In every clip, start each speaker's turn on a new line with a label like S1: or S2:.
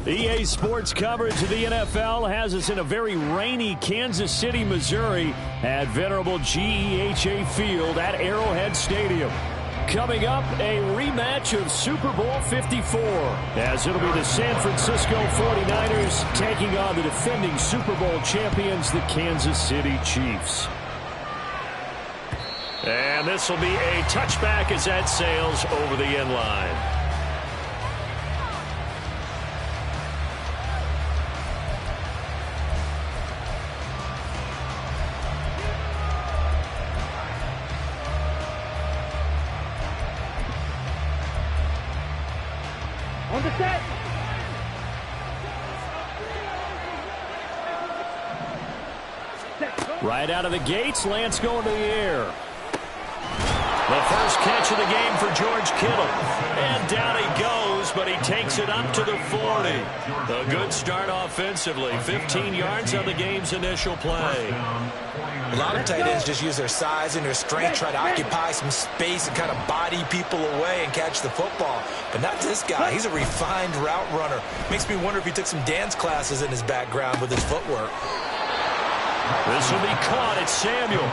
S1: EA Sports coverage of the NFL has us in a very rainy Kansas City, Missouri at venerable GEHA Field at Arrowhead Stadium. Coming up, a rematch of Super Bowl 54, as it'll be the San Francisco 49ers taking on the defending Super Bowl champions, the Kansas City Chiefs. And this will be a touchback as that sails over the end line.
S2: On the set.
S1: Right out of the gates, Lance going to the air. The first catch of the game for George Kittle. And down he goes, but he takes it up to the 40. A good start offensively. 15 yards on the game's initial play.
S3: A lot of tight ends just use their size and their strength, try to occupy some space and kind of body people away and catch the football. But not this guy. He's a refined route runner. Makes me wonder if he took some dance classes in his background with his footwork.
S1: This will be caught. It's Samuel.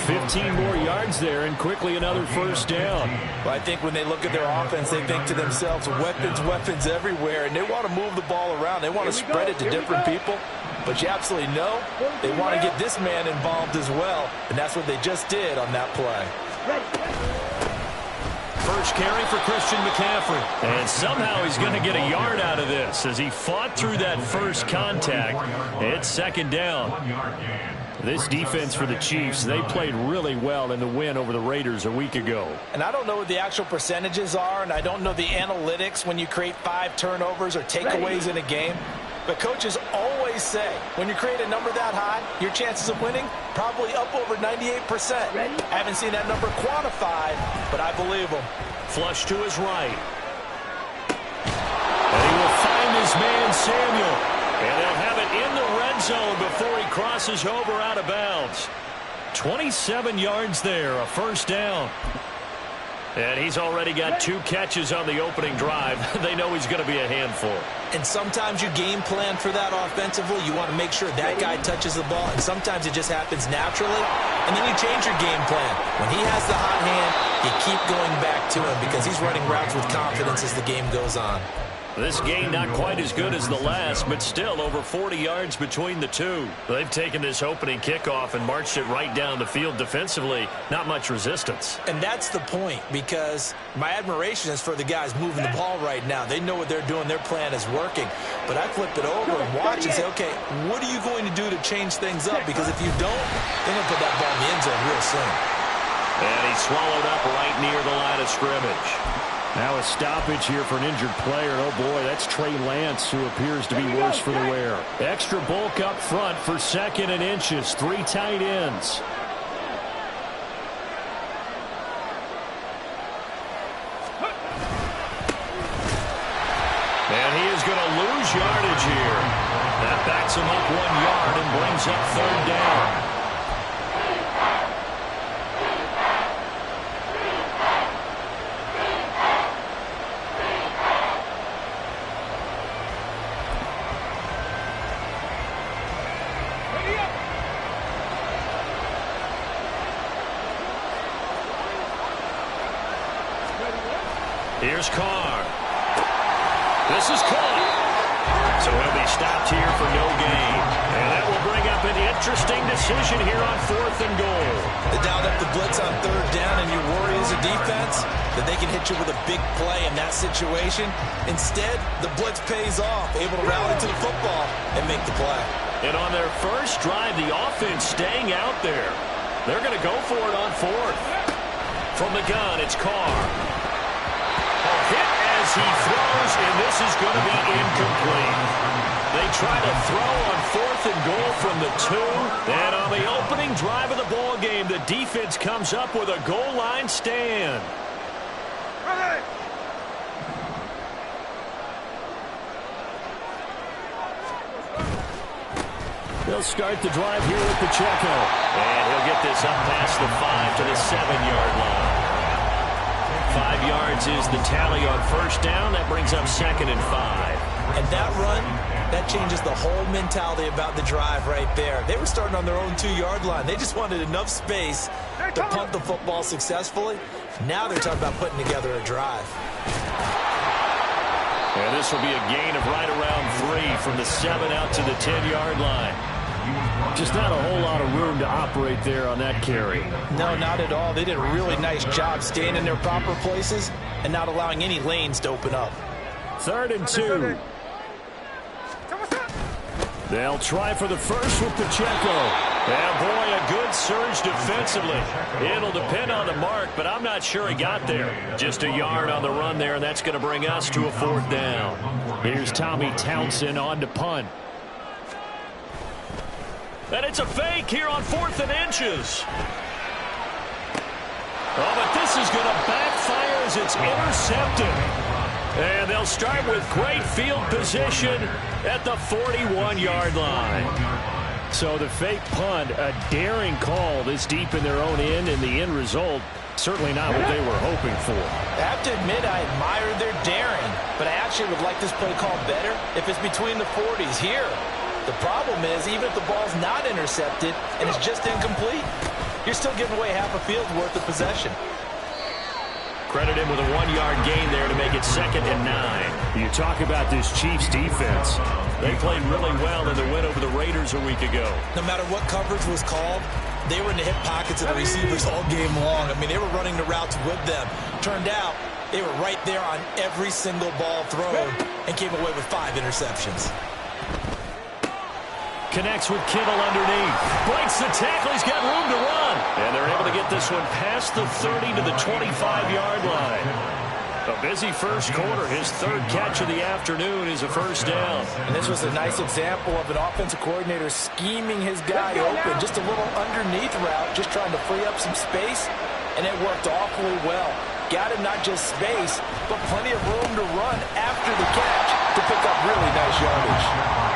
S1: 15 more yards there and quickly another first down.
S3: Well, I think when they look at their offense, they think to themselves, weapons everywhere, and they want to move the ball around. They want to spread it to different people. But you absolutely know they want to get this man involved as well, and that's what they just did on that play.
S1: First carry for Christian McCaffrey. And somehow he's going to get a yard out of this as he fought through that first contact. It's second down. This defense for the Chiefs, they played really well in the win over the Raiders a week ago.
S3: And I don't know what the actual percentages are, and I don't know the analytics when you create 5 turnovers or takeaways in a game. But coaches always say, when you create a number that high, your chances of winning probably up over 98%. I haven't seen that number quantified, but I believe them.
S1: Flush to his right. And he will find his man, Samuel. And he'll have it in the red zone before he crosses over out of bounds. 27 yards there, a first down. And he's already got 2 catches on the opening drive. They know he's going to be a handful.
S3: And sometimes you game plan for that offensively. You want to make sure that guy touches the ball, and sometimes it just happens naturally. And then you change your game plan. When he has the hot hand, you keep going back to him because he's running routes with confidence as the game goes on.
S1: This game not quite as good as the last, but still over 40 yards between the two. They've taken this opening kickoff and marched it right down the field defensively. Not much resistance.
S3: And that's the point, because my admiration is for the guys moving the ball right now. They know what they're doing. Their plan is working. But I flip it over and watch and say, okay, what are you going to do to change things up? Because if you don't, they're going to put that ball in the end zone real soon.
S1: And he's swallowed up right near the line of scrimmage. Now a stoppage here for an injured player. Oh, boy, that's Trey Lance, who appears to be worse for the wear. Extra bulk up front for 2nd and inches. 3 tight ends. And he is going to lose yardage here. That backs him up 1 yard and brings up 3rd down. Here's Carr. This is caught. So he'll be stopped here for no gain. And that will bring up an interesting decision here on 4th and goal.
S3: They dialed up the blitz on 3rd down, and you worry as a defense that they can hit you with a big play in that situation. Instead, the blitz pays off, able to rally to the football and make the play.
S1: And on their first drive, the offense staying out there. They're going to go for it on 4th. From the gun, it's Carr. A hit as he throws, and this is going to be incomplete. They try to throw on 4th and goal from the 2. And on the opening drive of the ball game, the defense comes up with a goal line stand. They'll start the drive here with Pacheco. And he'll get this up past the 5 to the 7-yard line. 5 yards is the tally on first down. That brings up 2nd and 5.
S3: And that run, that changes the whole mentality about the drive right there. They were starting on their own 2-yard line. They just wanted enough space to punt the football successfully. Now they're talking about putting together a drive.
S1: And this will be a gain of right around 3 from the 7 out to the 10-yard line. Just not a whole lot of room to operate there on that carry.
S3: No, not at all. They did a really nice job staying in their proper places and not allowing any lanes to open up.
S1: 3rd and 2. They'll try for the first with Pacheco. And boy, a good surge defensively. It'll depend on the mark, but I'm not sure he got there. Just a yard on the run there, and that's going to bring us to a 4th down. Here's Tommy Townsend on to punt. And it's a fake here on 4th and inches. Oh, but this is going to backfire as it's intercepted. And they'll start with great field position at the 41-yard line. So the fake punt, a daring call this deep in their own end, and the end result, certainly not what they were hoping for.
S3: I have to admit, I admire their daring, but I actually would like this play called better if it's between the 40s here. The problem is, even if the ball's not intercepted and it's just incomplete, you're still giving away half a field's worth of possession.
S1: Credit him with a 1-yard gain there to make it 2nd and 9. You talk about this Chiefs defense. They played really well in the win over the Raiders a week ago.
S3: No matter what coverage was called, they were in the hip pockets of the receivers all game long. I mean, they were running the routes with them. Turned out, they were right there on every single ball thrown and came away with 5 interceptions.
S1: Connects with Kittle underneath. Breaks the tackle. He's got room to run. And they're able to get this one past the 30 to the 25-yard line. A busy first quarter. His 3rd catch of the afternoon is a first down.
S3: And this was a nice example of an offensive coordinator scheming his guy open. Just a little underneath route, just trying to free up some space. And it worked awfully well. Got him not just space, but plenty of room to run after the catch to pick up really nice yardage.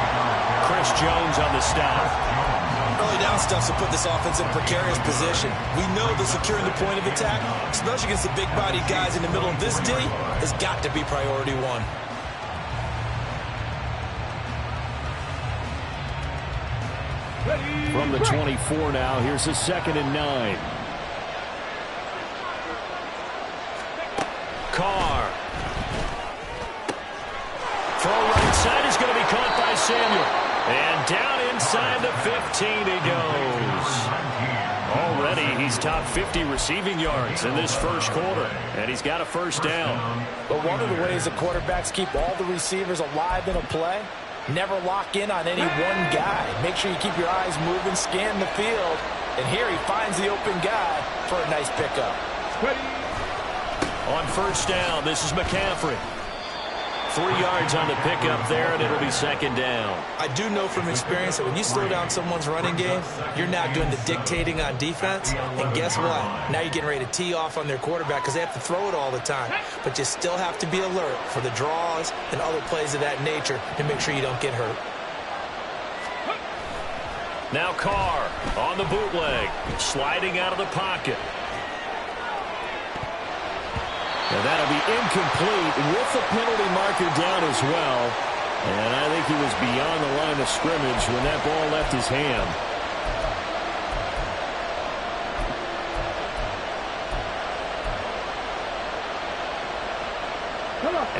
S1: Chris Jones on the stop.
S3: Early down stuff to put this offense in a precarious position. We know that securing the point of attack, especially against the big-bodied guys in the middle of this D, has got to be priority 1.
S1: From the 24 now, here's a 2nd and 9. Carr. Throw right side is going to be caught by Samuel. And down inside the 15 he goes. Already he's top 50 receiving yards in this first quarter. And he's got a first down.
S3: But one of the ways the quarterbacks keep all the receivers alive in a play, never lock in on any one guy. Make sure you keep your eyes moving, scan the field. And here he finds the open guy for a nice pickup.
S1: On first down, this is McCaffrey. 3 yards on the pickup there, and it'll be 2nd down.
S3: I do know from experience that when you slow down someone's running game, you're now doing the dictating on defense. And guess what? Now you're getting ready to tee off on their quarterback because they have to throw it all the time. But you still have to be alert for the draws and other plays of that nature to make sure you don't get hurt.
S1: Now Carr on the bootleg, sliding out of the pocket. And that'll be incomplete with the penalty marker down as well. And I think he was beyond the line of scrimmage when that ball left his hand.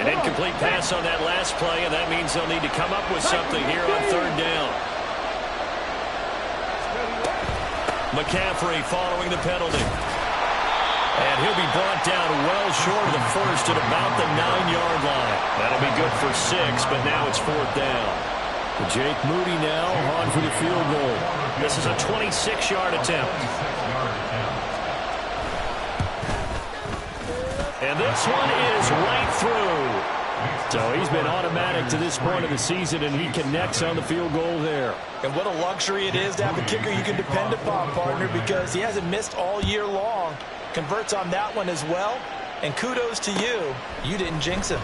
S1: An incomplete pass on that last play, and that means they'll need to come up with something here on 3rd down. McCaffrey following the penalty. And he'll be brought down well short of the first at about the 9-yard line. That'll be good for 6, but now it's 4th down. Jake Moody now on for the field goal. This is a 26-yard attempt. And this one is right through. So he's been automatic to this point of the season, and he connects on the field goal there.
S3: And what a luxury it is to have a kicker you can depend upon, partner, because he hasn't missed all year long. Converts on that one as well. And kudos to you. You didn't jinx him.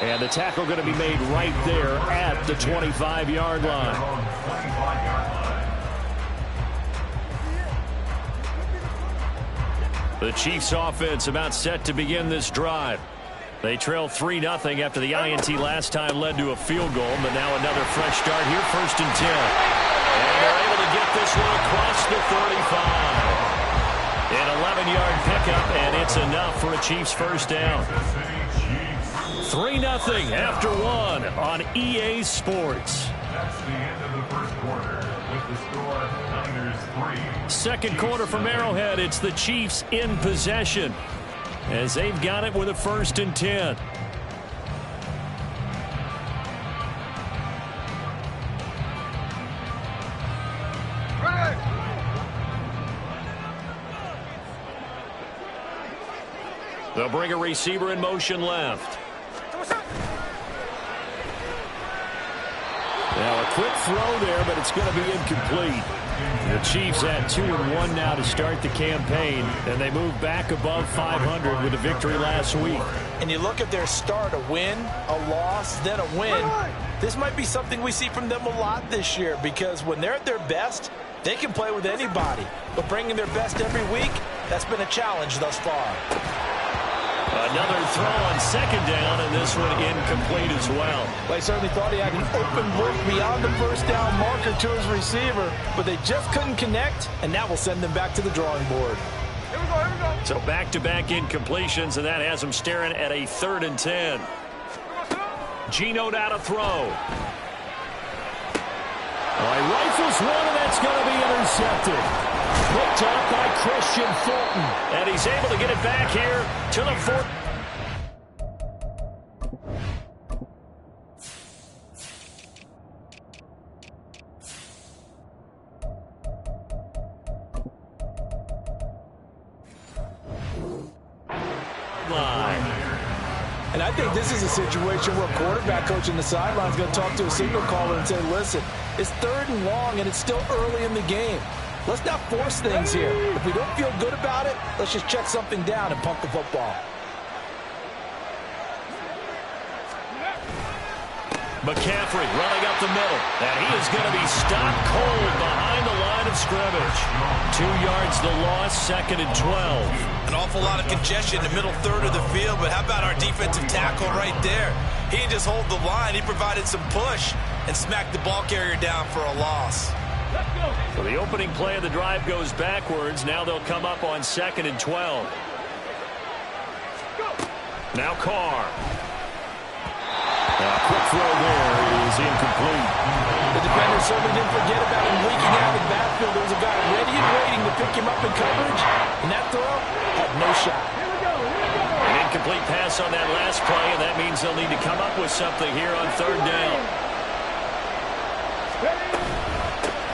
S1: And the tackle going to be made right there at the 25-yard line. The Chiefs offense about set to begin this drive. They trail 3-0 after the INT last time led to a field goal, but now another fresh start here, 1st and 10. And they're able to get this one across the 35. An 11-yard pickup, and it's enough for a Chiefs first down. 3-0 after one on EA Sports.
S2: That's the end of the first quarter with the score Niners 3.
S1: Second quarter from Arrowhead. It's the Chiefs in possession as they've got it with a 1st and 10. They'll bring a receiver in motion left. Now a quick throw there, but it's going to be incomplete. The Chiefs had 2-1 now to start the campaign, and they move back above 500 with a victory last week.
S3: And you look at their start, a win, a loss, then a win. This might be something we see from them a lot this year, because when they're at their best, they can play with anybody. But bringing their best every week, that's been a challenge thus far.
S1: Another throw on 2nd down, and this one incomplete as well.
S3: They certainly thought he had an open look beyond the first down marker to his receiver, but they just couldn't connect, and that will send them back to the drawing board.
S2: Here we go.
S1: So back-to-back incompletions, and that has them staring at a 3rd and 10. Geno out to throw. He rifles one, and that's going to be intercepted. Picked up by Christian Fulton. And he's able to get it back here to the 4th.
S3: And I think this is a situation where a quarterback coach in the sideline is going to talk to a signal caller and say, listen, it's 3rd and long, and it's still early in the game. Let's not force things here. If we don't feel good about it, let's just check something down and punt the football.
S1: McCaffrey running up the middle. And he is going to be stopped cold behind the line of scrimmage. 2 yards the loss, 2nd and 12.
S3: An awful lot of congestion in the middle third of the field, but how about our defensive tackle right there? He didn't just hold the line. He provided some push and smacked the ball carrier down for a loss.
S1: So the opening play of the drive goes backwards. Now they'll come up on 2nd and 12. Now Carr. A quick throw there is incomplete.
S3: The defender certainly didn't forget about him leaking out of the backfield. There was a guy ready and waiting to pick him up in coverage, and that throw had no shot.
S1: An incomplete pass on that last play, and that means they'll need to come up with something here on 3rd down.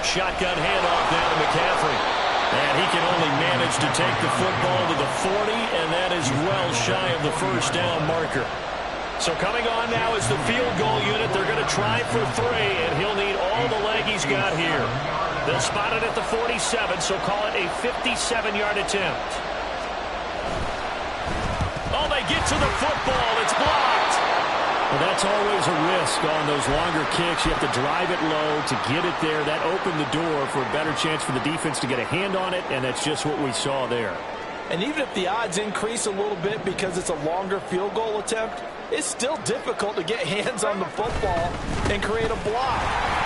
S1: Shotgun handoff down to McCaffrey. And he can only manage to take the football to the 40, and that is well shy of the first down marker. So coming on now is the field goal unit. They're going to try for 3, and he'll need all the leg he's got here. They'll spot it at the 47, so call it a 57-yard attempt. Oh, they get to the football. It's blocked. Well, that's always a risk on those longer kicks. You have to drive it low to get it there. That opened the door for a better chance for the defense to get a hand on it, and that's just what we saw there.
S3: And even if the odds increase a little bit because it's a longer field goal attempt, it's still difficult to get hands on the football and create a block.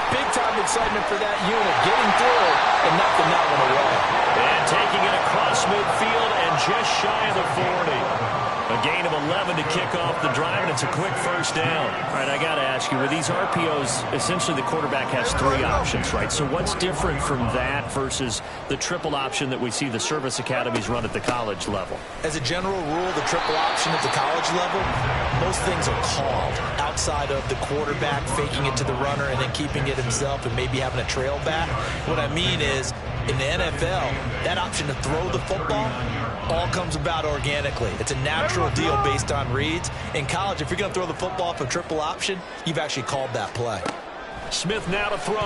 S3: Big-time excitement for that unit, getting through and knocking that one away.
S1: And taking it across midfield and just shy of the 40. A gain of 11 to kick off the drive, and it's a quick first down. All right, I got to ask you, with these RPOs, essentially the quarterback has 3 options, right? So what's different from that versus the triple option that we see the service academies run at the college level?
S3: As a general rule, the triple option at the college level, most things are called outside of the quarterback faking it to the runner and then keeping it himself and maybe having a trail back. What I mean is, in the NFL, that option to throw the football, all comes about organically. It's a natural deal based on reads. In college, if you're going to throw the football off a triple option, you've actually called that play.
S1: Smith now to throw.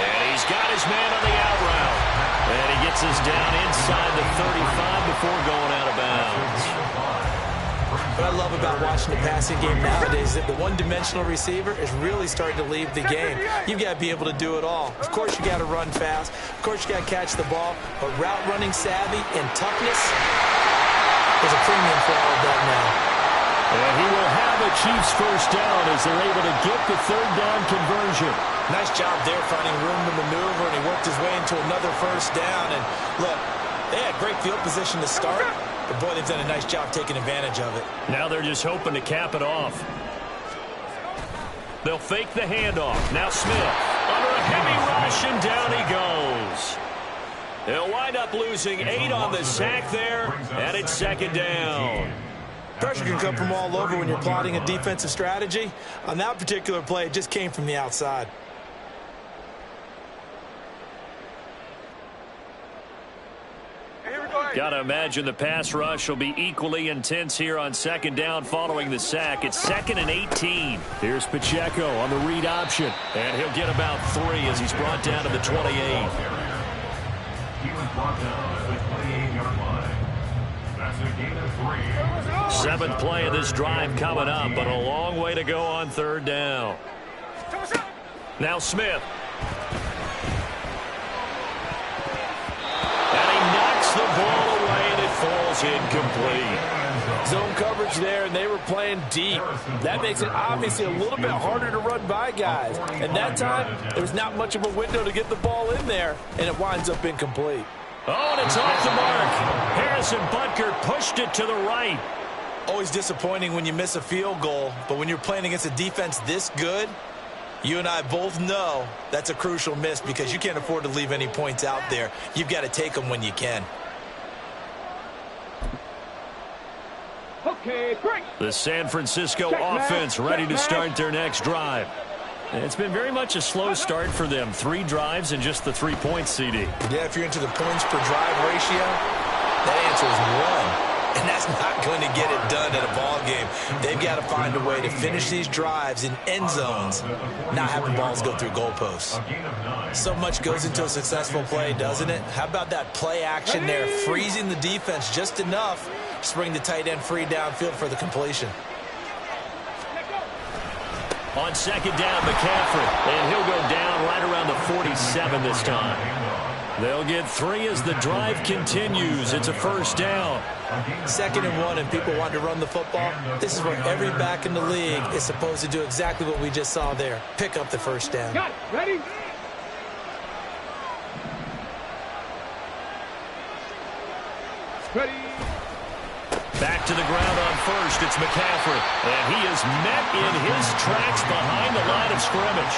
S1: And he's got his man on the out route. And he gets us down inside the 35 before going out of bounds.
S3: What I love about watching the passing game nowadays is that the one-dimensional receiver is really starting to leave the game. You've got to be able to do it all. Of course, you got to run fast. Of course, you got to catch the ball. But route running savvy and toughness is a premium for all of that now.
S1: And he will have a Chiefs first down as they're able to get the third down conversion.
S3: Nice job there finding room to maneuver, and he worked his way into another first down. And look, they had great field position to start. But, boy, they've done a nice job taking advantage of it.
S1: Now they're just hoping to cap it off. They'll fake the handoff. Now Smith under a heavy rush, and down he goes. They'll wind up losing 8 on the sack there, and it's second down.
S3: Pressure can come from all over when you're plotting a defensive strategy. On that particular play, it just came from the outside.
S1: Got to imagine the pass rush will be equally intense here on second down following the sack. It's 2nd and 18. Here's Pacheco on the read option. And he'll get about 3 as he's brought down to the 28.
S2: He was brought down at the 28-yard line. That's a gain of 3.
S1: 7th play of this drive coming up, but a long way to go on third down. Now Smith. The ball away, and it falls incomplete.
S3: Zone coverage there, and they were playing deep. That makes it obviously a little bit harder to run by guys. And that time, there was not much of a window to get the ball in there, and it winds up incomplete.
S1: Oh, and it's off the mark. Harrison Butker pushed it to the right.
S3: Always disappointing when you miss a field goal, but when you're playing against a defense this good, you and I both know that's a crucial miss because you can't afford to leave any points out there. You've got to take them when you can.
S4: Okay, great.
S1: The San Francisco offense ready to start their next drive. It's been very much a slow start for them. 3 drives and just the 3 points, CD.
S3: Yeah, if you're into the points per drive ratio, that answer is 1. And that's not going to get it done in a ball game. They've got to find a way to finish these drives in end zones, not having balls go through goalposts. So much goes into a successful play, doesn't it? How about that play action there, freezing the defense just enough to bring the tight end free downfield for the completion.
S1: On second down, McCaffrey, and he'll go down right around the 47 this time. They'll get 3 as the drive continues. It's a first down.
S3: 2nd and 1, and people want to run the football. This is where every back in the league is supposed to do exactly what we just saw there. Pick up the first down.
S4: Got it. Ready? Ready.
S1: Back to the ground on first. It's McCaffrey. And he is met in his tracks behind the line of scrimmage.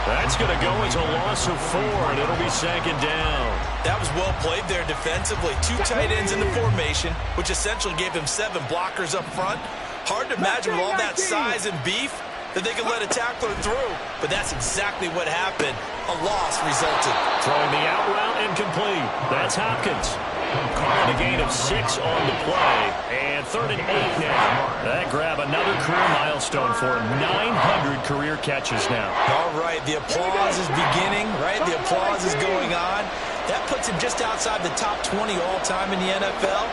S1: That's going to go as a loss of 4, and it'll be second down.
S3: That was well played there defensively. 2 tight ends in the formation, which essentially gave him 7 blockers up front. Hard to imagine with all that size and beef that they could let a tackler through. But that's exactly what happened. A loss resulted.
S1: Throwing the out route and complete. That's Hopkins. Calling a gain of 6 on the play. And 3rd and 8 now. That grab another career milestone for him. 900 career catches now.
S3: All right, the applause is beginning, right? The applause is going on. That puts him just outside the top 20 all-time in the NFL.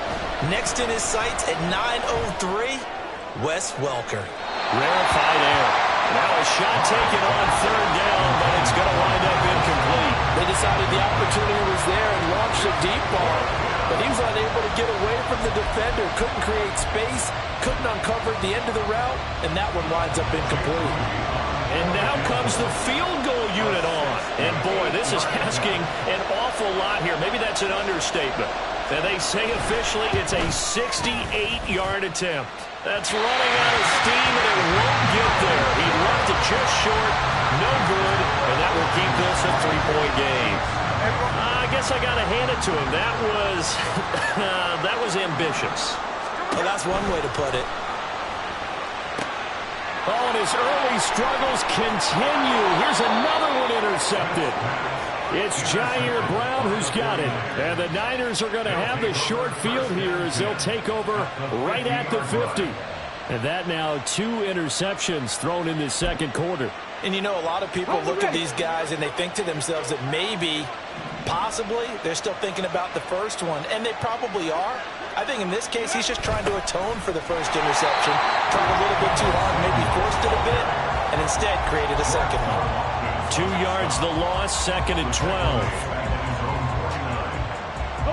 S3: Next in his sights at 903, Wes Welker.
S1: Rarefied air. Now a shot taken on 3rd down, but it's going to wind up incomplete.
S3: They decided the opportunity was there and launched a deep ball, but he was unable to get away from the defender, couldn't create space, couldn't uncover the end of the route, and that one winds up incomplete.
S1: And now comes the field goal unit on. And boy, this is asking an awful lot here. Maybe that's an understatement. And they say officially it's a 68-yard attempt. That's running out of steam, and it won't get there. He left it just short, no good, and that will keep this a 3-point game. I guess I got to hand it to him. That was ambitious.
S3: Well, that's one way to put it.
S1: Oh, and his early struggles continue. Here's another one intercepted. It's Jair Brown who's got it. And the Niners are going to have the short field here as they'll take over right at the 50. And that now 2 interceptions thrown in this second quarter.
S3: And you know, a lot of people look at these guys and they think to themselves that maybe, possibly, they're still thinking about the first one. And they probably are. I think in this case, he's just trying to atone for the first interception. Tried a little bit too hard, maybe forced it a bit, and instead created a second one.
S1: 2 yards the loss, 2nd and 12.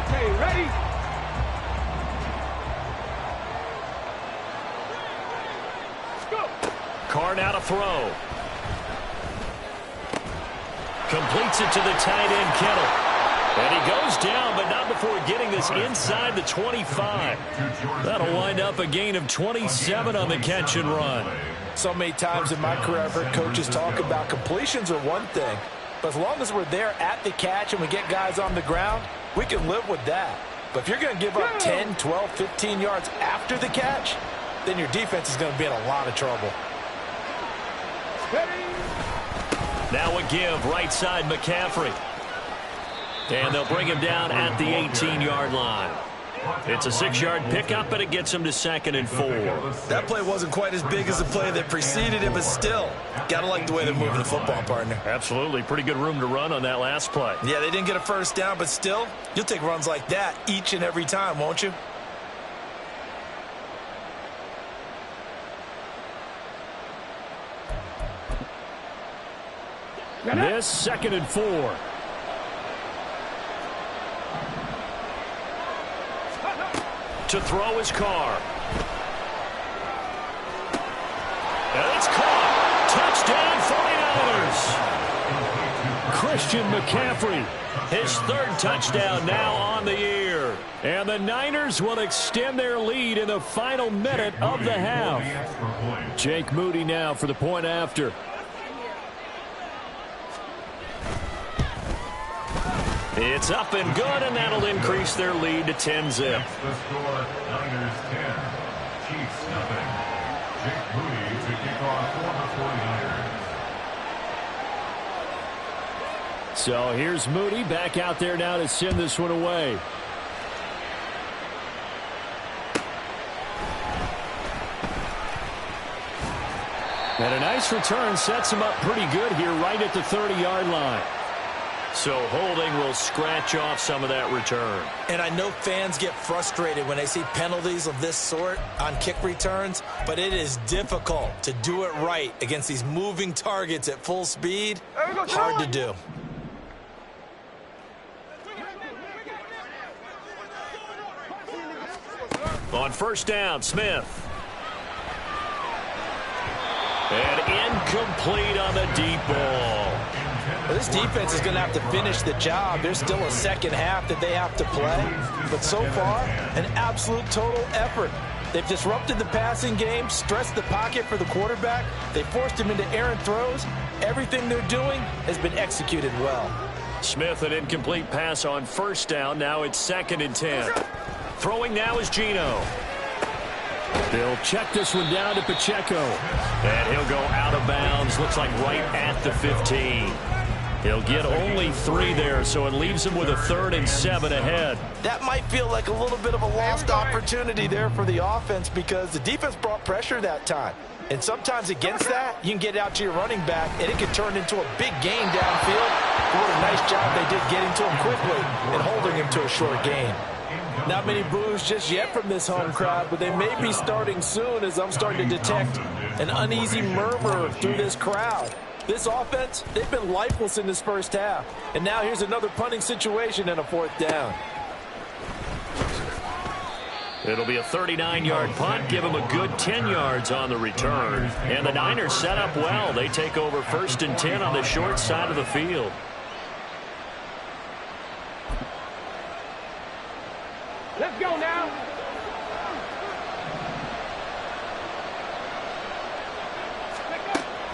S4: Okay, ready? Let's go.
S1: Carr now to throw. Completes it to the tight end, Kittle. And he goes down, but not before getting this inside the 25. That'll wind up a gain of 27 on the catch and run.
S3: So many times in my career I've heard coaches talk about completions are one thing, but as long as we're there at the catch and we get guys on the ground, we can live with that. But if you're going to give up 10, 12, 15 yards after the catch, then your defense is going to be in a lot of trouble.
S1: Now a give, right side McCaffrey. And they'll bring him down at the 18-yard line. It's a 6-yard pickup, but it gets him to 2nd and 4.
S3: That play wasn't quite as big as the play that preceded it, but still, got to like the way they're moving the football, partner.
S1: Absolutely. Pretty good room to run on that last play.
S3: Yeah, they didn't get a first down, but still, you'll take runs like that each and every time, won't you?
S1: This 2nd and 4. To throw his Carr. And it's caught. Touchdown 49ers. Christian McCaffrey, his 3rd touchdown now on the year. And the Niners will extend their lead in the final minute of the half. Jake Moody now for the point after. It's up and good, and that'll increase their lead to 10-zip.
S2: The score, Niners 10, Chiefs nothing. Jake Moody to kick off for the 49ers.
S1: So here's Moody back out there now to send this one away. And a nice return sets him up pretty good here right at the 30-yard line. So holding will scratch off some of that return.
S3: And I know fans get frustrated when they see penalties of this sort on kick returns, but it is difficult to do it right against these moving targets at full speed. Hard to do.
S1: On first down, Smith. And incomplete on the deep ball.
S3: Well, this defense is going to have to finish the job. There's still a second half that they have to play. But so far, an absolute total effort. They've disrupted the passing game, stressed the pocket for the quarterback. They forced him into errant throws. Everything they're doing has been executed well.
S1: Smith, an incomplete pass on first down. Now it's 2nd and 10. Throwing now is Geno. They'll check this one down to Pacheco. And he'll go out of bounds. Looks like right at the 15. He'll get only 3 there, so it leaves him with a 3rd and 7 ahead.
S3: That might feel like a little bit of a lost opportunity there for the offense because the defense brought pressure that time. And sometimes against that, you can get out to your running back, and it can turn into a big gain downfield. But what a nice job they did getting to him quickly and holding him to a short gain. Not many boos just yet from this home crowd, but they may be starting soon as I'm starting to detect an uneasy murmur through this crowd. This offense, they've been lifeless in this first half. And now here's another punting situation and a 4th down.
S1: It'll be a 39-yard punt, give them a good 10 yards on the return. And the Niners set up well. They take over 1st and 10 on the short side of the field.
S4: Let's go now.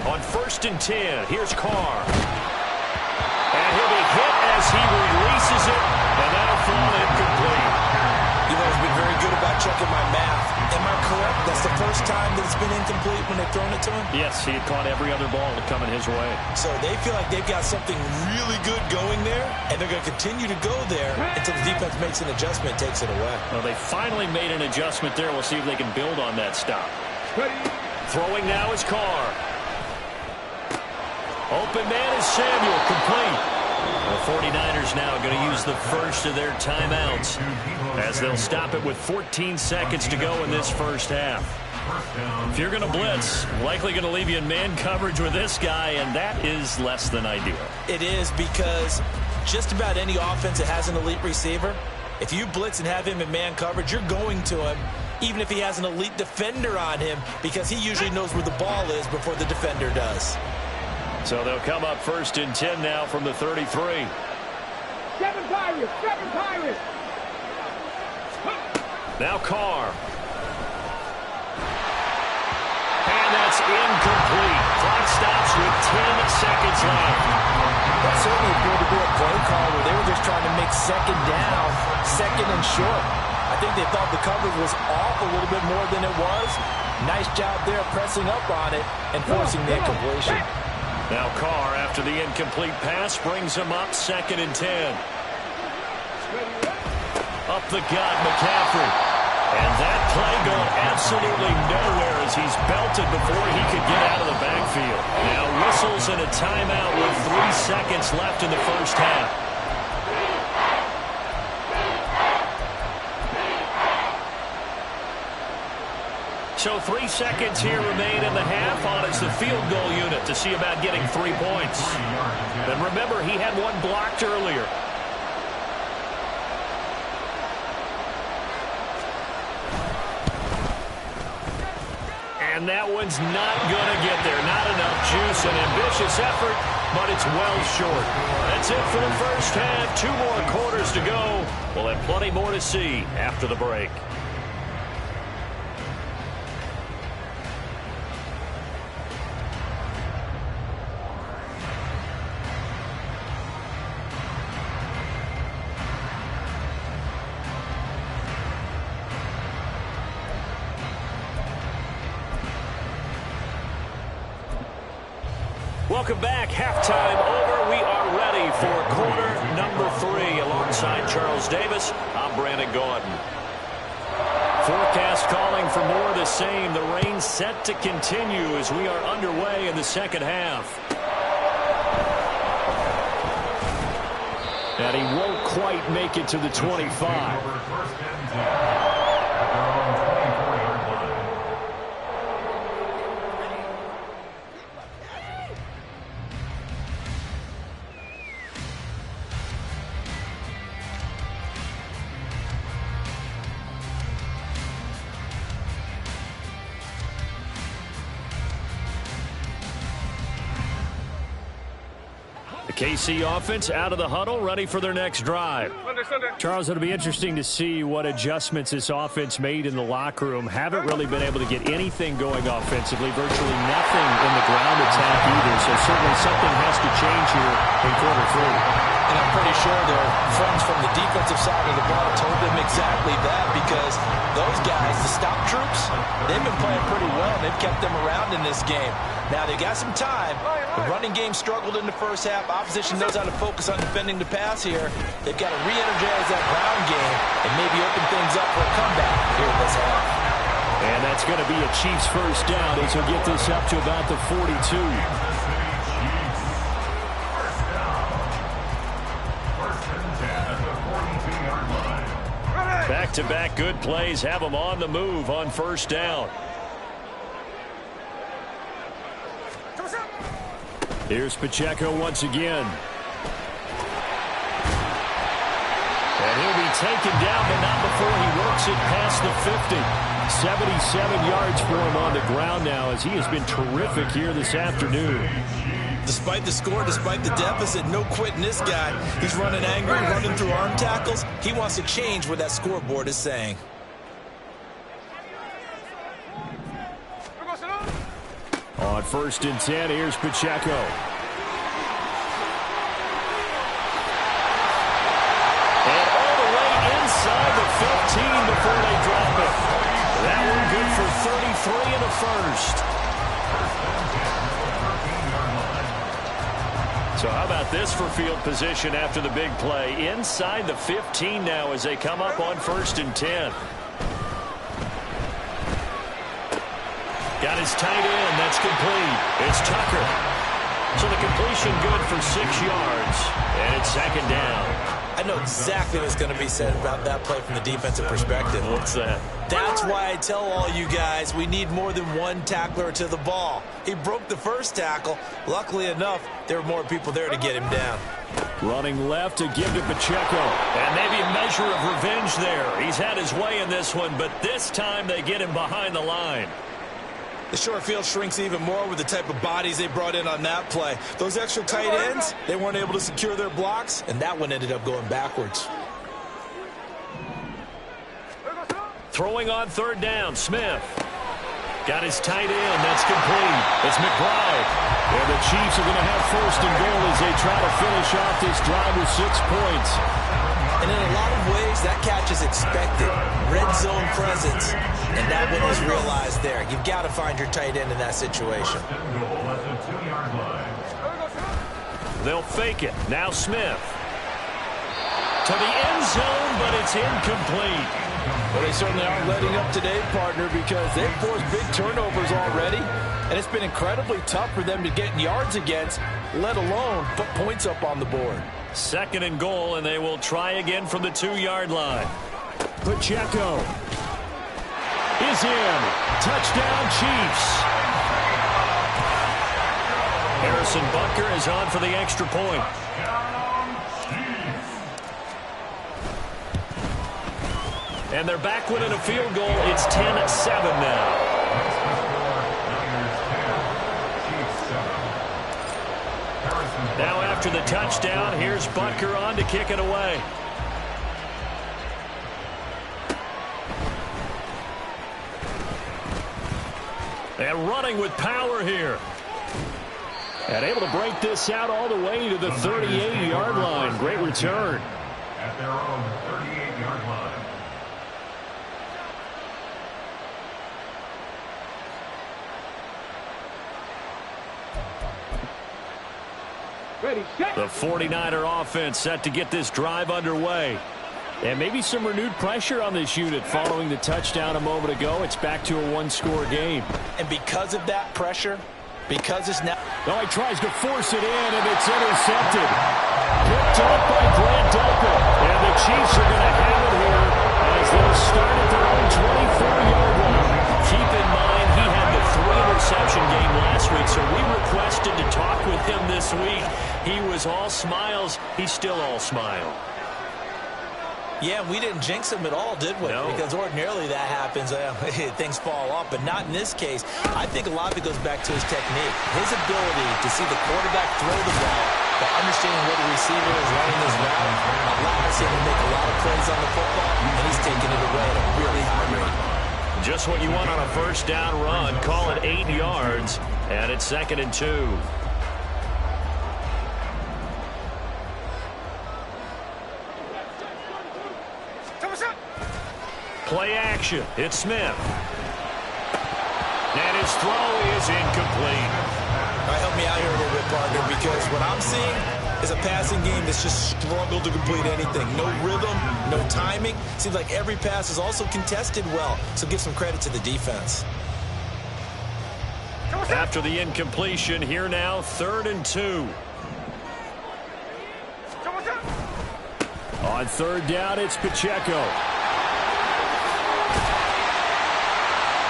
S1: On 1st and 10, here's Carr. And he'll be hit as he releases it, and that'll fall incomplete.
S3: You've always been very good about checking my math. Am I correct? That's the first time that it's been incomplete when they've thrown it to him?
S1: Yes, he had caught every other ball coming his way.
S3: So they feel like they've got something really good going there, and they're going to continue to go there until the defense makes an adjustment and takes it away.
S1: Well, they finally made an adjustment there. We'll see if they can build on that stop.
S4: Ready.
S1: Throwing now is Carr. Open man is Samuel, complete. The 49ers now going to use the first of their timeouts as they'll stop it with 14 seconds to go in this first half. If you're going to blitz, likely going to leave you in man coverage with this guy, and that is less than ideal.
S3: It is, because just about any offense that has an elite receiver, if you blitz and have him in man coverage, you're going to him, even if he has an elite defender on him, because he usually knows where the ball is before the defender does.
S1: So they'll come up first and 10 now from the 33.
S4: Seven Pirates. Seven Pirates.
S1: Now Carr. And that's incomplete. Clock stops with 10 seconds left.
S3: That certainly appeared to be a play call where they were just trying to make second down, second and short. I think they thought the coverage was off a little bit more than it was. Nice job there pressing up on it and forcing the incompletion.
S1: Now Carr, after the incomplete pass, brings him up second and 10. Up the gut, McCaffrey. And that play going absolutely nowhere as he's belted before he could get out of the backfield. Now whistles and a timeout with 3 seconds left in the first half. So 3 seconds here remain in the half on it's the field goal unit to see about getting 3 points. And remember, he had one blocked earlier. And that one's not going to get there. Not enough juice. An ambitious effort, but it's well short. That's it for the first half. 2 more quarters to go. We'll have plenty more to see after the break. Welcome back. Halftime over. We are ready for quarter number 3. Alongside Charles Davis, I'm Brandon Gaudin. Forecast calling for more of the same. The rain set to continue as we are underway in the second half. And he won't quite make it to the 25. KC offense out of the huddle, ready for their next drive. Charles, it'll be interesting to see what adjustments this offense made in the locker room. Haven't really been able to get anything going offensively, virtually nothing in the ground attack either. So certainly something has to change here in quarter 3.
S3: And I'm pretty sure their friends from the defensive side of the ball told them exactly that, because those guys, the stop troops, they've been playing pretty well. They've kept them around in this game. Now, they got some time. The running game struggled in the first half. Opposition knows how to focus on defending the pass here. They've got to re-energize that ground game and maybe open things up for a comeback here in this half.
S1: And that's going to be a Chiefs first down as we'll get this up to about the 42. Back-to-back good plays have them on the move on first down. Here's Pacheco once again. And he'll be taken down, but not before he works it past the 50. 77 yards for him on the ground now as he has been terrific here this afternoon.
S3: Despite the score, despite the deficit, no quitting this guy. He's running angry, running through arm tackles. He wants to change what that scoreboard is saying.
S1: On first and 10, here's Pacheco. And all the way inside the 15 before they drop it. That one first. So how about this for field position after the big play? Inside the 15 now as they come up on 1st and 10. Got his tight end. That's complete. It's Tucker. So the completion good for 6 yards. And it's 2nd down.
S3: I know exactly what's going to be said about that play from the defensive perspective.
S1: What's that?
S3: That's why I tell all you guys we need more than one tackler to the ball. He broke the first tackle. Luckily enough, there were more people there to get him down.
S1: Running left to give to Pacheco. And maybe a measure of revenge there. He's had his way in this one, but this time they get him behind the line.
S3: The short field shrinks even more with the type of bodies they brought in on that play. Those extra tight ends, they weren't able to secure their blocks, and that one ended up going backwards.
S1: Throwing on 3rd down, Smith. Got his tight end. That's complete. It's McBride. And the Chiefs are going to have 1st and goal as they try to finish off this drive with 6 points.
S3: And in a lot of ways, that catch is expected. Red zone presence. And that one was realized there. You've got to find your tight end in that situation.
S1: They'll fake it. Now Smith. To the end zone, but it's incomplete.
S3: Well, they certainly aren't letting up today, partner, because they've forced big turnovers already. And it's been incredibly tough for them to get yards against, let alone put points up on the board.
S1: 2nd and goal, and they will try again from the 2-yard line. Pacheco is in. Touchdown, Chiefs. Harrison Butker is on for the extra point. And they're back winning a field goal. It's 10-7 now. Now after the touchdown, here's Butker on to kick it away. And running with power here. And able to break this out all the way to the 38-yard line. Great return.
S2: At their own 38-yard line.
S4: Ready, set.
S1: The 49er offense set to get this drive underway. And maybe some renewed pressure on this unit following the touchdown a moment ago. It's back to a 1-score game.
S3: And because of that pressure, because it's now...
S1: Oh, he tries to force it in, and it's intercepted. Picked up by Grant Delpit. And the Chiefs are going to have it here as they'll start at their own 24-yard line. Keep in mind, he had the 3-interception game last week, so we requested to talk with him this week. He was all smiles. He's still all smile.
S3: Yeah, we didn't jinx him at all, did we?
S1: No.
S3: Because ordinarily that happens. Things fall off. But not in this case. I think a lot of it goes back to his technique. His ability to see the quarterback throw the ball, but understanding where the receiver is running his route, allows him to make a lot of plays on the football, and he's taking it away at a really high rate.
S1: Just what you want on a 1st down run. Call it 8 yards, and it's 2nd and 2. Play action. It's Smith. And his throw is incomplete.
S3: All right, help me out here a little bit, partner, because what I'm seeing is a passing game that's just struggled to complete anything. No rhythm, no timing. Seems like every pass is also contested well, so give some credit to the defense.
S1: After the incompletion, here now, 3rd and 2. On 3rd down, it's Pacheco.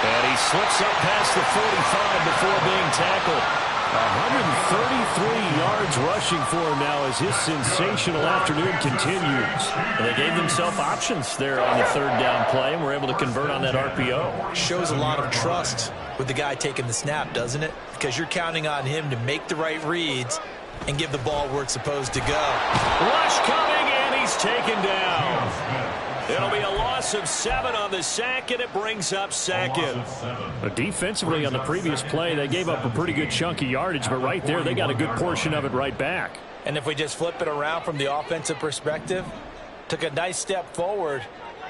S1: And he slips up past the 45 before being tackled. 133 yards rushing for him now as his sensational afternoon continues. And they gave themselves options there on the 3rd down play and were able to convert on that RPO.
S3: Shows a lot of trust with the guy taking the snap, doesn't it? Because you're counting on him to make the right reads and give the ball where it's supposed to go.
S1: Rush coming, and he's taken down. It'll be a loss of 7 on the sack, and it brings up 2nd. But defensively on the previous play, they gave up a pretty good chunk of yardage, but right there, they got a good portion of it right back.
S3: And if we just flip it around from the offensive perspective, took a nice step forward,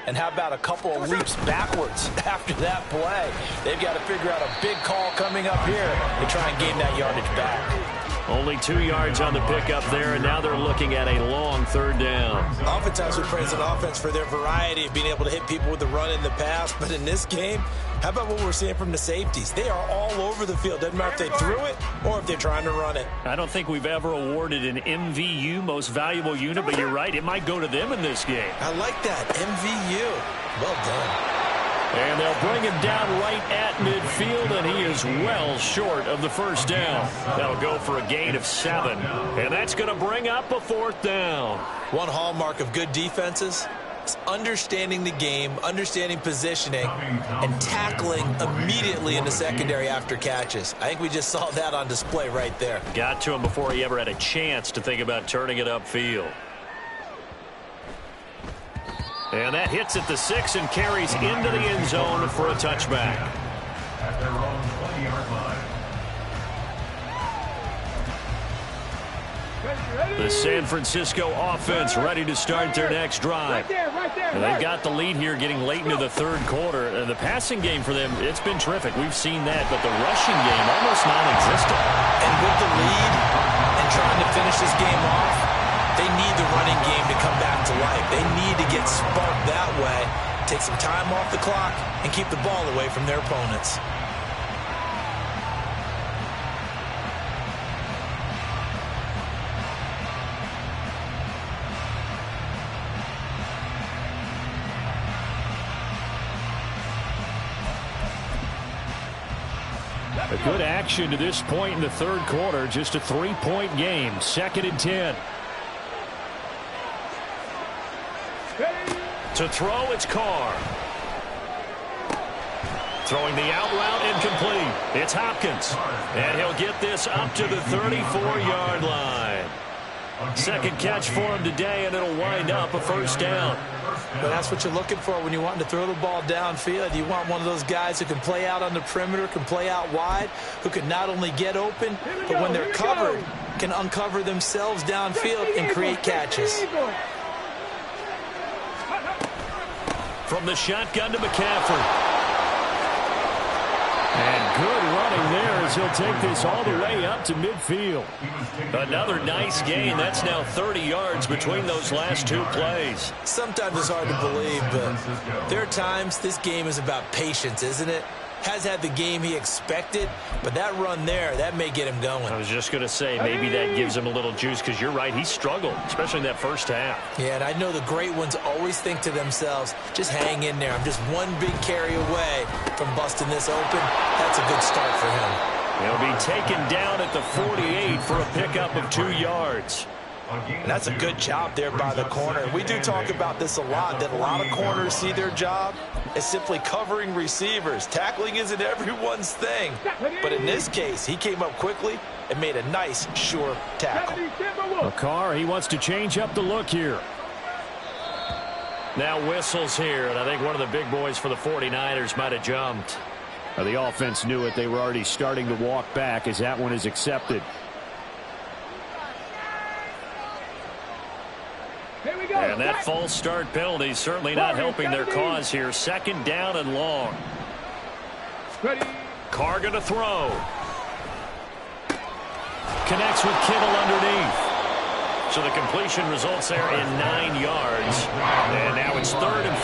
S3: And how about a couple of leaps backwards after that play? They've got to figure out a big call coming up here to try and gain that yardage back.
S1: Only 2 yards on the pickup there, and now they're looking at a long third down.
S3: Oftentimes we praise an offense for their variety of being able to hit people with the run and the pass, but in this game, how about what we're seeing from the safeties? They are all over the field. Doesn't matter if they threw it or if they're trying to run it.
S1: I don't think we've ever awarded an MVU, most valuable unit, but you're right, it might go to them in this game.
S3: I like that, MVU. Well done.
S1: And they'll bring him down right at midfield, and he is well short of the first down. That'll go for a gain of 7, and that's going to bring up a 4th down.
S3: One hallmark of good defenses is understanding the game, understanding positioning, and tackling immediately in the secondary after catches. I think we just saw that on display right there.
S1: Got to him before he ever had a chance to think about turning it upfield. And that hits at the 6 and carries into the end zone for a touchback.
S2: At their own 20-yard line.
S1: The San Francisco offense ready to start their next drive. And they've got the lead here getting late into the third quarter. And the passing game for them, it's been terrific. We've seen that, but the rushing game almost non-existent.
S3: And with the lead and trying to finish this game off, they need the running game to come back to life. They need to get sparked that way, take some time off the clock, and keep the ball away from their opponents.
S1: A good action to this point in the third quarter. Just a 3-point game. 2nd and 10. To throw, it's Carr. Throwing the out route incomplete. It's Hopkins. And he'll get this up to the 34-yard line. Second catch for him today, and it'll wind up a 1st down.
S3: But that's what you're looking for when you want to throw the ball downfield. You want one of those guys who can play out on the perimeter, can play out wide, who can not only get open, but when they're covered, can uncover themselves downfield and create catches.
S1: From the shotgun to McCaffrey. And good running there as he'll take this all the way up to midfield. Another nice gain. That's now 30 yards between those last 2 plays.
S3: Sometimes it's hard to believe, but there are times this game is about patience, isn't it? Has had the game he expected, but that run there, that may get him going.
S1: I was just going to say, maybe that gives him a little juice, because you're right, he struggled, especially in that first half.
S3: Yeah, and I know the great ones always think to themselves, just hang in there. I'm just one big carry away from busting this open. That's a good start for him.
S1: He'll be taken down at the 48 for a pickup of 2 yards.
S3: And that's a good job there by the corner. We do talk about this a lot, that a lot of corners see their job as simply covering receivers. Tackling isn't everyone's thing. But in this case, he came up quickly and made a nice, sure tackle.
S1: Carr, he wants to change up the look here. Now whistles here, and I think one of the big boys for the 49ers might have jumped. The offense knew it. They were already starting to walk back as that one is accepted. And that false start penalty certainly not helping their cause here. 2nd down and long. Carr going to throw. Connects with Kittle underneath. So the completion results there in 9 yards. And now it's 3rd and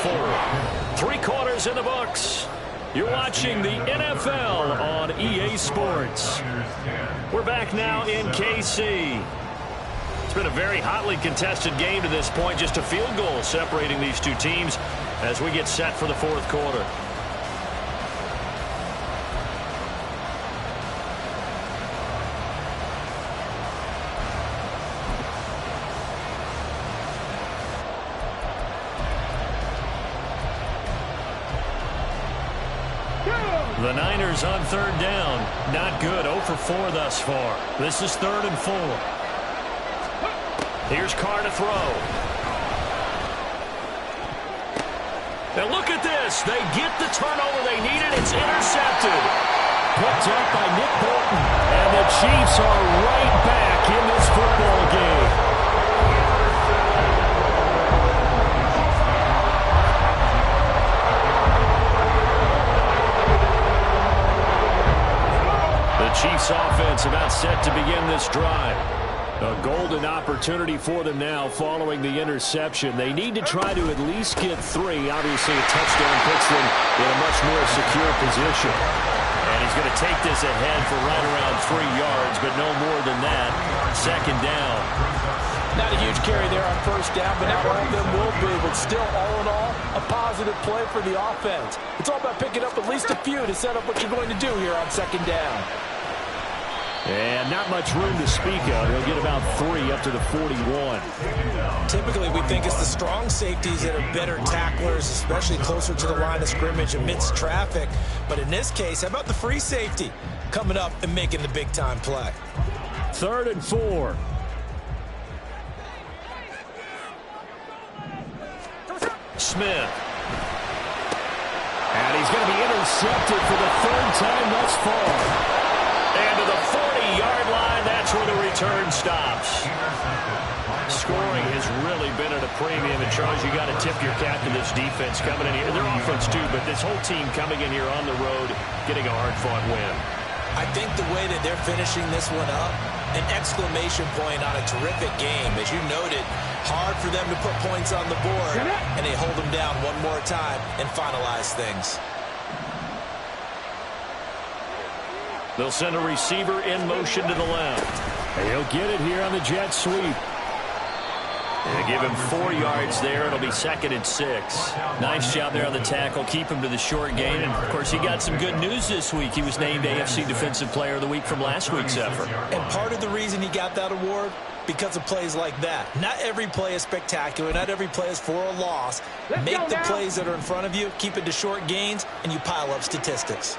S1: 4. 3 quarters in the books. You're watching the NFL on EA Sports. We're back now in KC. It's been a very hotly contested game to this point. Just a field goal separating these two teams as we get set for the 4th quarter. The Niners on 3rd down. Not good. 0 for 4 thus far. This is 3rd and 4. Here's Carr to throw. And look at this. They get the turnover they needed. It's intercepted. Picked up by Nick Bolton. And the Chiefs are right back in this football game. Chiefs offense about set to begin this drive. A golden opportunity for them now following the interception. They need to try to at least get 3. Obviously, a touchdown puts them in a much more secure position. And he's going to take this ahead for right around 3 yards, but no more than that. Second down.
S3: Not a huge carry there on first down, but not all of them will be. But still, all in all, a positive play for the offense. It's all about picking up at least a few to set up what you're going to do here on second down.
S1: And not much room to speak of. He'll get about 3 up to the 41.
S3: Typically, we think it's the strong safeties that are better tacklers, especially closer to the line of scrimmage amidst traffic. But in this case, how about the free safety coming up and making the big-time play?
S1: 3rd and 4. Smith. And he's going to be intercepted for the 3rd time thus far. And to the 40-yard line, that's where the return stops. Scoring has really been at a premium. And, Charles, you got to tip your cap to this defense coming in here. And their offense, too, but this whole team coming in here on the road, getting a hard-fought win.
S3: I think the way that they're finishing this one up, an exclamation point on a terrific game. As you noted, hard for them to put points on the board, and they hold them down one more time and finalize things.
S1: They'll send a receiver in motion to the left. And he'll get it here on the jet sweep. They give him 4 yards there. It'll be 2nd and 6. Nice job there on the tackle. Keep him to the short game. And, of course, he got some good news this week. He was named AFC Defensive Player of the Week from last week's effort.
S3: And part of the reason he got that award, because of plays like that. Not every play is spectacular. Not every play is for a loss. Make the plays that are in front of you, keep it to short gains, and you pile up statistics.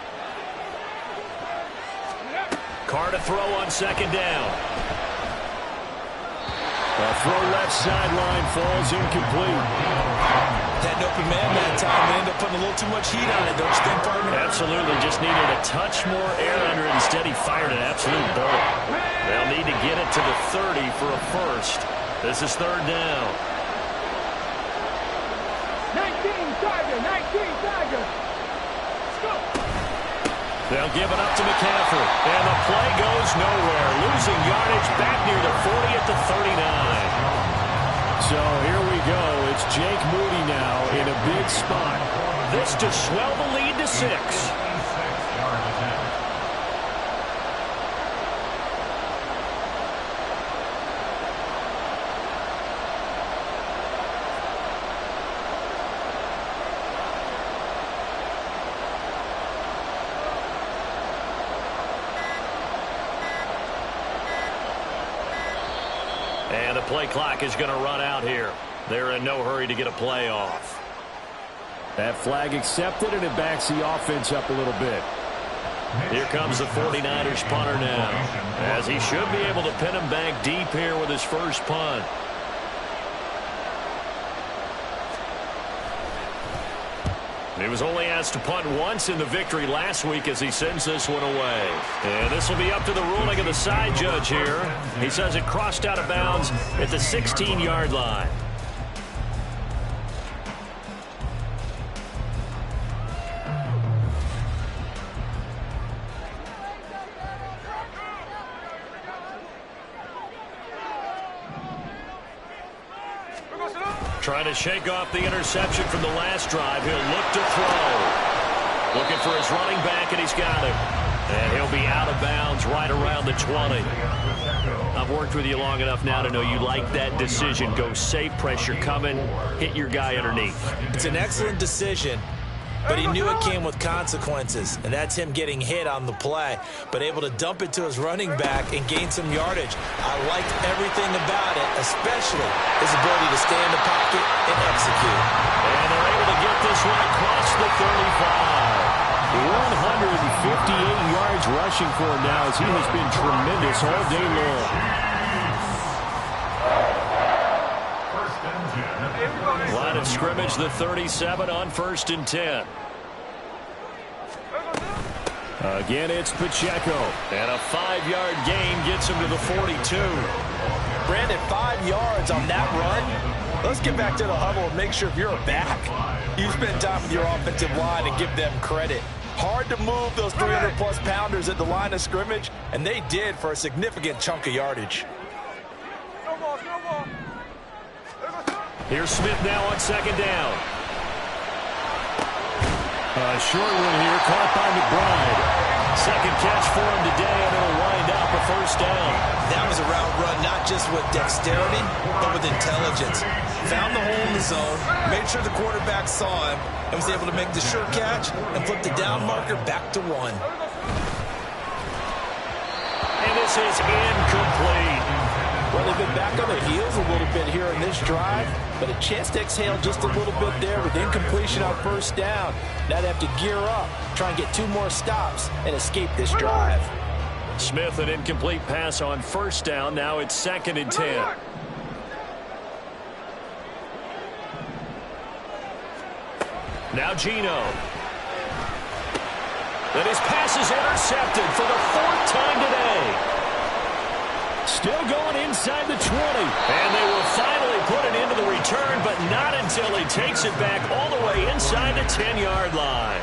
S1: Carr to throw on 2nd down. The throw left sideline falls incomplete.
S3: Had an open man that time. They ended up putting a little too much heat on it, don't you think, partner?
S1: Absolutely. Just needed a touch more air under it. Instead, he fired an absolute bullet. They'll need to get it to the 30 for a first. This is 3rd down.
S4: 19 Tiger.
S1: They'll give it up to McCaffrey. And the play goes nowhere. Losing yardage back near the 40 at the 39. So here we go. It's Jake Moody now in a big spot. This to swell the lead to 6. And the play clock is going to run out here. They're in no hurry to get a play off. That flag accepted, and it backs the offense up a little bit. Here comes the 49ers punter now, as he should be able to pin him back deep here with his first punt. He was only asked to punt once in the victory last week as he sends this one away. And this will be up to the ruling of the side judge here. He says it crossed out of bounds at the 16-yard line. Trying to shake off the interception from the last drive. He'll look to throw. Looking for his running back, and he's got him. And he'll be out of bounds right around the 20. I've worked with you long enough now to know you like that decision. Go safe, pressure coming, hit your guy underneath.
S3: It's an excellent decision, but he knew it came with consequences, and that's him getting hit on the play, but able to dump it to his running back and gain some yardage. I liked everything about it, especially his ability to stay in the pocket and execute.
S1: And they're able to get this one across the 35. 158 yards rushing for him now, as he has been tremendous all day long. Line of scrimmage, the 37 on 1st and 10. Again, it's Pacheco. And a 5-yard gain gets him to the 42.
S3: Brandon, 5 yards on that run. Let's get back to the huddle and make sure if you're a back, you spend time with your offensive line and give them credit. Hard to move those 300-plus pounders at the line of scrimmage, and they did for a significant chunk of yardage.
S1: Here's Smith now on second down. A short one here, caught by McBride. Second catch for him today, and it'll wind up a first down.
S3: That was a route run, not just with dexterity, but with intelligence. Found the hole in the zone, made sure the quarterback saw him, and was able to make the sure catch and flip the down marker back to 1.
S1: And this is incomplete.
S3: Well, they've been back on their heels a little bit here in this drive, but a chance to exhale just a little bit there with incompletion on first down. Now they have to gear up, try and get 2 more stops, and escape this drive.
S1: Smith, an incomplete pass on first down. Now it's 2nd and 10. Now Geno. And his pass is intercepted for the 4th time today. Still going inside the 20. And they will finally put it into the return, but not until he takes it back all the way inside the 10-yard line.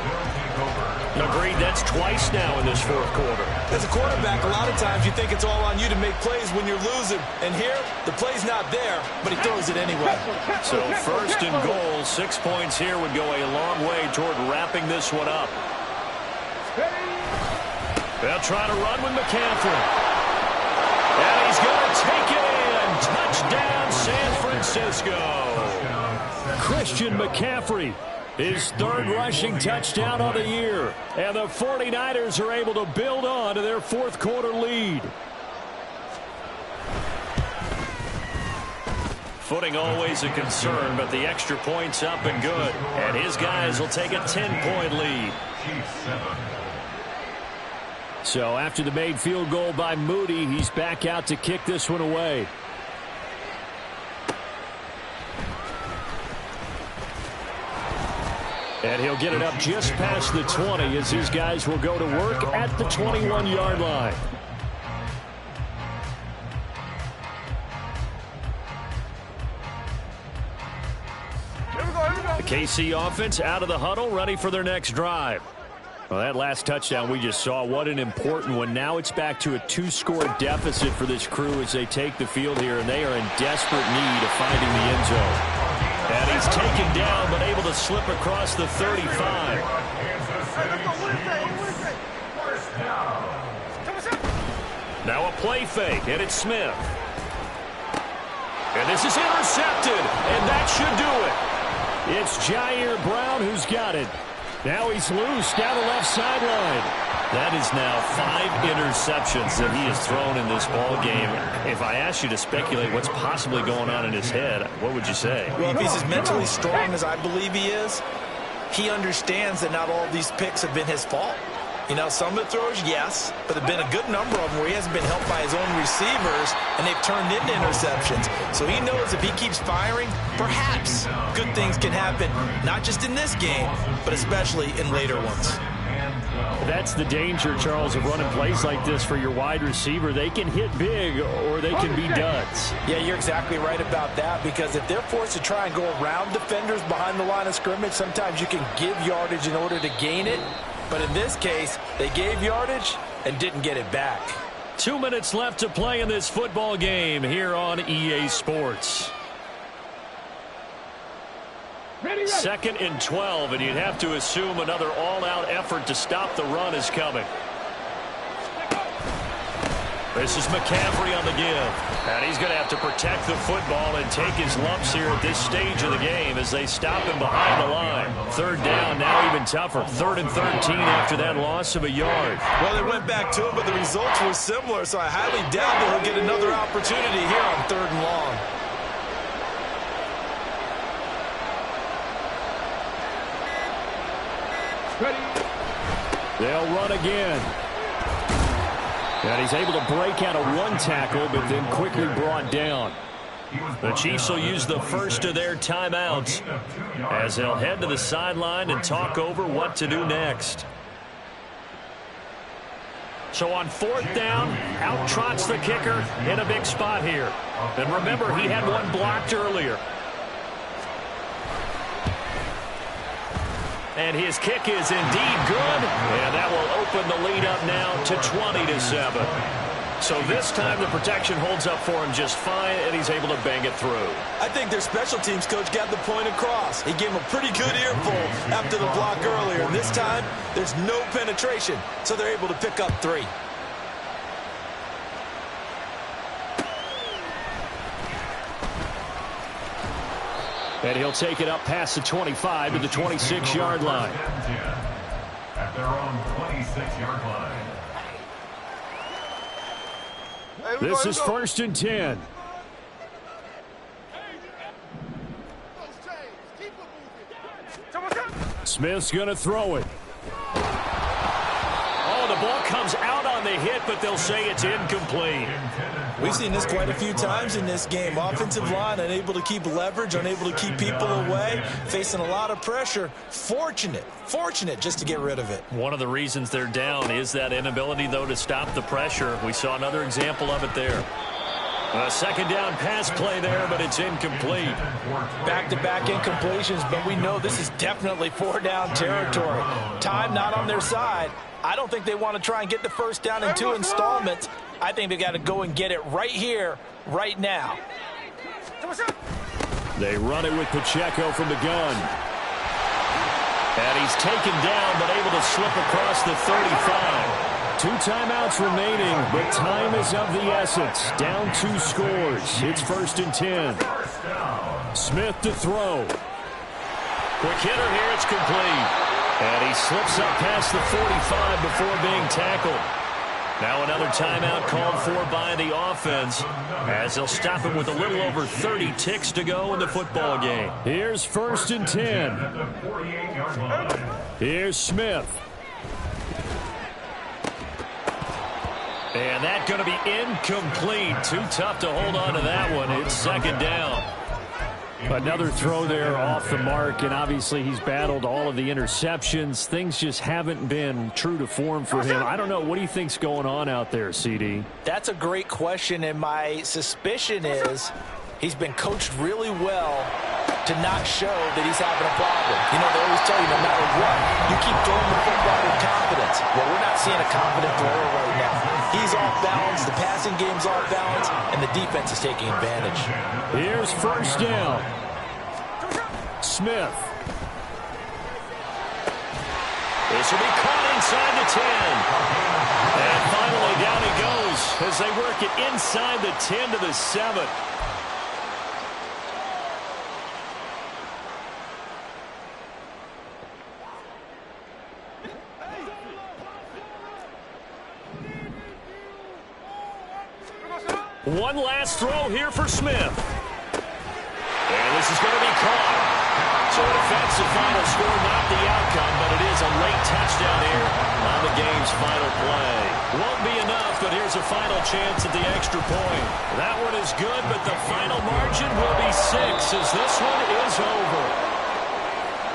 S1: Agreed, that's twice now in this 4th quarter.
S3: As a quarterback, a lot of times you think it's all on you to make plays when you're losing. And here, the play's not there, but he throws it anyway.
S1: So 1st and goal, 6 points here would go a long way toward wrapping this one up. They'll try to run with McCaffrey. And he's going to take it in. Touchdown, San Francisco. Christian McCaffrey, his 3rd rushing touchdown of the year. And the 49ers are able to build on to their 4th quarter lead. Footing always a concern, but the extra point's up and good. And his guys will take a 10-point lead. So after the made field goal by Moody, he's back out to kick this one away. And he'll get it up just past the 20 as his guys will go to work at the 21-yard line. The KC offense out of the huddle, ready for their next drive. Well, that last touchdown we just saw, what an important one. Now it's back to a 2-score deficit for this crew as they take the field here, and they are in desperate need of finding the end zone. And he's taken down, but able to slip across the 35. Now a play fake, and it's Smith. And this is intercepted, and that should do it. It's Jair Brown who's got it. Now he's loose down the left sideline. That is now 5 interceptions that he has thrown in this ball game. If I asked you to speculate what's possibly going on in his head, what would you say?
S3: Well, if he's as mentally strong as I believe he is, he understands that not all of these picks have been his fault. You know, some of the throws, yes, but there have been a good number of them where he hasn't been helped by his own receivers, and they've turned into interceptions. So he knows if he keeps firing, perhaps good things can happen, not just in this game, but especially in later ones.
S1: That's the danger, Charles, of running plays like this for your wide receiver. They can hit big or they can be duds.
S3: Yeah, you're exactly right about that, because if they're forced to try and go around defenders behind the line of scrimmage, sometimes you can give yardage in order to gain it. But in this case, they gave yardage and didn't get it back.
S1: 2 minutes left to play in this football game here on EA Sports. 2nd and 12, and you'd have to assume another all-out effort to stop the run is coming. This is McCaffrey on the give. And he's going to have to protect the football and take his lumps here at this stage of the game as they stop him behind the line. 3rd down, now even tougher. 3rd and 13 after that loss of a yard.
S3: Well, they went back to him, but the results were similar, so I highly doubt that he'll get another opportunity here on 3rd and long.
S1: They'll run again. And he's able to break out of 1 tackle, but then quickly brought down. The Chiefs will use the first of their timeouts as they'll head to the sideline and talk over what to do next. So on 4th down, out trots the kicker in a big spot here. And remember, he had one blocked earlier. And his kick is indeed good. And that will open the lead up now to 20-7. So this time the protection holds up for him just fine, and he's able to bang it through.
S3: I think their special teams coach got the point across. He gave him a pretty good earful after the block earlier. And this time, there's no penetration, so they're able to pick up 3.
S1: And he'll take it up past the 25 to the 26-yard line.
S2: At their own 26-yard line.
S1: This is 1st and 10. Smith's going to throw it. Oh, the ball comes out on the hit, but they'll say it's incomplete.
S3: We've seen this quite a few times in this game. Offensive line unable to keep leverage, unable to keep people away, facing a lot of pressure. Fortunate just to get rid of it.
S1: One of the reasons they're down is that inability, though, to stop the pressure. We saw another example of it there. A second down pass play there, but it's incomplete.
S3: Back-to-back incompletions, but we know this is definitely 4-down territory. Time not on their side. I don't think they want to try and get the first down in 2 installments. I think they've got to go and get it right here, right now.
S1: They run it with Pacheco from the gun. And he's taken down, but able to slip across the 35. 2 timeouts remaining, but time is of the essence. Down 2 scores. It's 1st and 10. Smith to throw. Quick hitter here. It's complete. And he slips up past the 45 before being tackled. Now another timeout called for by the offense, as they'll stop him with a little over 30 ticks to go in the football game. Here's 1st and 10. Here's Smith. And that's going to be incomplete. Too tough to hold on to that one. It's 2nd down. Another throw there off the mark, and obviously he's battled all of the interceptions. Things just haven't been true to form for him. I don't know. What do you think's going on out there, CD?
S3: That's a great question, and my suspicion is he's been coached really well to not show that he's having a problem. You know, they always tell you no matter what, you keep throwing the football with confidence. Well, we're not seeing a confident thrower right now. He's off balance, the passing game's off balance, and the defense is taking advantage.
S1: Here's 1st down. Smith. This will be caught inside the 10. And finally down he goes as they work it inside the 10 to the 7. One last throw here for Smith. And this is going to be caught. So a defensive final score, not the outcome, but it is a late touchdown here on the game's final play. Won't be enough, but here's a final chance at the extra point. That one is good, but the final margin will be 6 as this one is over.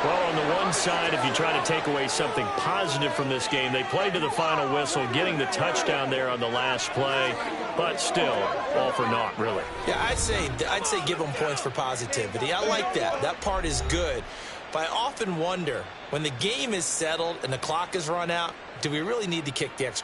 S1: Well, on the one side, if you try to take away something positive from this game, they played to the final whistle, getting the touchdown there on the last play, but still, all for naught, really.
S3: Yeah, I'd say give them points for positivity. I like that. That part is good. But I often wonder, when the game is settled and the clock is run out, do we really need to kick the extra